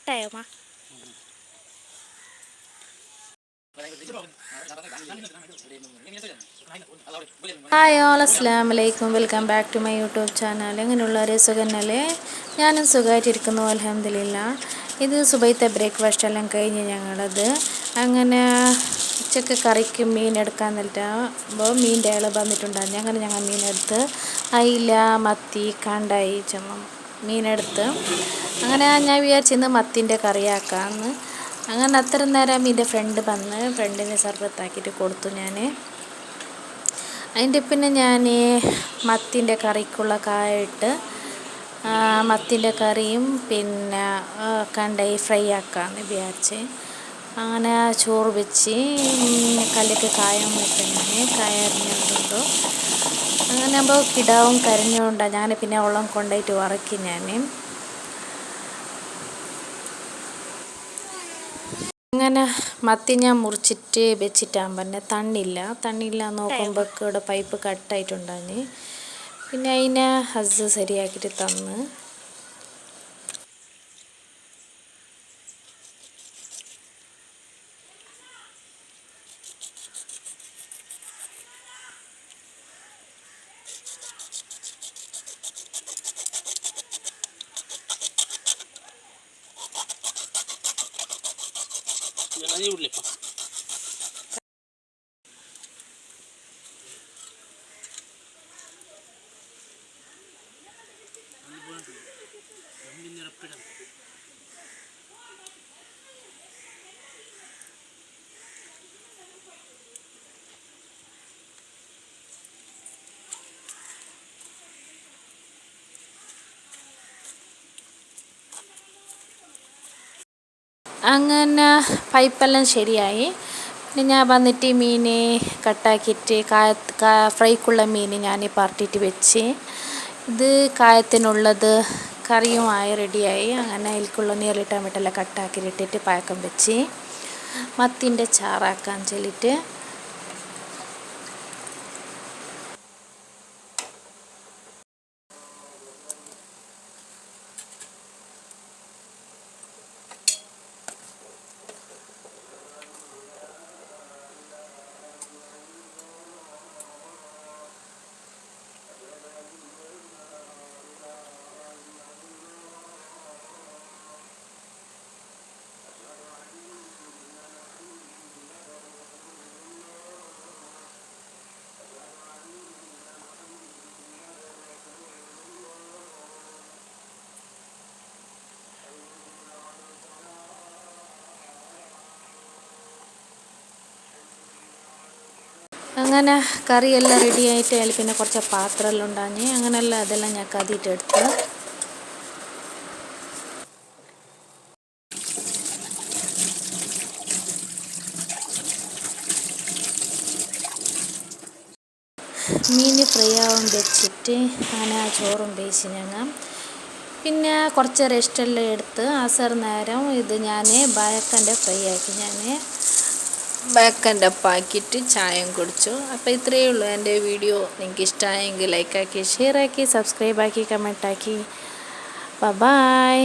കട്ടായോ മാ? Hi all, അസ്സലാമു അലൈക്കും. Welcome back to my YouTube channel. എങ്ങനെയുള്ളവരെ സുഖന്നല്ലേ? ഞാനും സുഖമായിട്ടിരിക്കുന്നു, അൽഹംദുലില്ലാ. ഇത് സുബൈത്തെ ബ്രേക്ക്ഫാസ്റ്റ് എല്ലാം കഴിഞ്ഞ് ഞങ്ങളത് അങ്ങനെ ഉച്ചക്ക് കറിക്ക് മീൻ എടുക്കാൻ നിൽക്കുമ്പോൾ മീൻ്റെ ഇള വന്നിട്ടുണ്ടായിരുന്നു. അങ്ങനെ ഞങ്ങൾ മീനെടുത്ത് അയില, മത്തി, കണ്ടായി മീനെടുത്ത് അങ്ങനെ ഞാൻ വിചാരിച്ചിന്ന് മത്തിൻ്റെ കറിയാക്കാമെന്ന്. അങ്ങനെ അത്ര നേരം എൻ്റെ ഫ്രണ്ടിന് സർബത്താക്കിയിട്ട് കൊടുത്തു ഞാൻ. അതിൻ്റെ പിന്നെ ഞാൻ മത്തിൻ്റെ കറിക്കുള്ള കായിട്ട് മത്തിൻ്റെ കറിയും പിന്നെ കണ്ടായി ഫ്രൈ ആക്കാമെന്ന് വിചാരിച്ച് അങ്ങനെ ചോറ് വെച്ച് കല്ലിക്ക് കായം വെച്ച് കായ അരിഞ്ഞുകൊണ്ടു അങ്ങനെ ആകുമ്പോൾ കിടാവും കരിഞ്ഞുകൊണ്ടാണ് ഞാൻ പിന്നെ വെള്ളം കൊണ്ടുപോയിട്ട് വറക്കി. അങ്ങനെ മത്തി ഞാൻ മുറിച്ചിട്ട് വെച്ചിട്ടാൻ പറഞ്ഞ തണ്ണില്ല നോക്കുമ്പോൾ ഇവിടെ പൈപ്പ് കട്ടായിട്ടുണ്ടാകും. പിന്നെ അതിനെ ഹസ് ശരിയാക്കിയിട്ട് തന്ന്. അങ്ങനെ പൈപ്പെല്ലാം ശരിയായി. പിന്നെ ഞാൻ വന്നിട്ട് മീൻ കട്ടാക്കിയിട്ട് ഫ്രൈക്കുള്ള മീൻ ഞാൻ പറട്ടിയിട്ട് വെച്ച്. ഇത് കായത്തിനുള്ളത് കറിയുമായി റെഡിയായി. അങ്ങനെ അതിലേക്കുള്ള നീർലി ടൊമാറ്റോ എല്ലാം കട്ടാക്കിയിട്ടിട്ട് പായക്കം വെച്ച് മത്തിൻ്റെ ചാറാക്കാൻ ചൊല്ലിയിട്ട് അങ്ങനെ കറിയെല്ലാം റെഡി ആയിട്ട് അതിൽ പിന്നെ കുറച്ച് പാത്രമെല്ലാം ഉണ്ടാഞ്ഞ് അങ്ങനെയെല്ലാം അതെല്ലാം ഞാൻ കതിയിട്ടെടുത്ത്. മീൻ ഫ്രൈ ആവാൻ വെച്ചിട്ട് അങ്ങനെ ആ ചോറും വേവിച്ച് ഞങ്ങൾ പിന്നെ കുറച്ച് റെസ്റ്റെല്ലാം എടുത്ത് അസർ നേരം ഇത് ഞാൻ ബായക്കൻ്റെ ഫ്രൈ ആക്കി ബാക്കൻ്റെ ഒപ്പാക്കിയിട്ട് ചായയും കുടിച്ചു. അപ്പോൾ ഇത്രയേ ഉള്ളൂ എൻ്റെ വീഡിയോ. നിങ്ങൾക്ക് ഇഷ്ടമായെങ്കിൽ ലൈക്കാക്കി, ഷെയറാക്കി, സബ്സ്ക്രൈബാക്കി, കമൻറ്റാക്കി. ബൈ.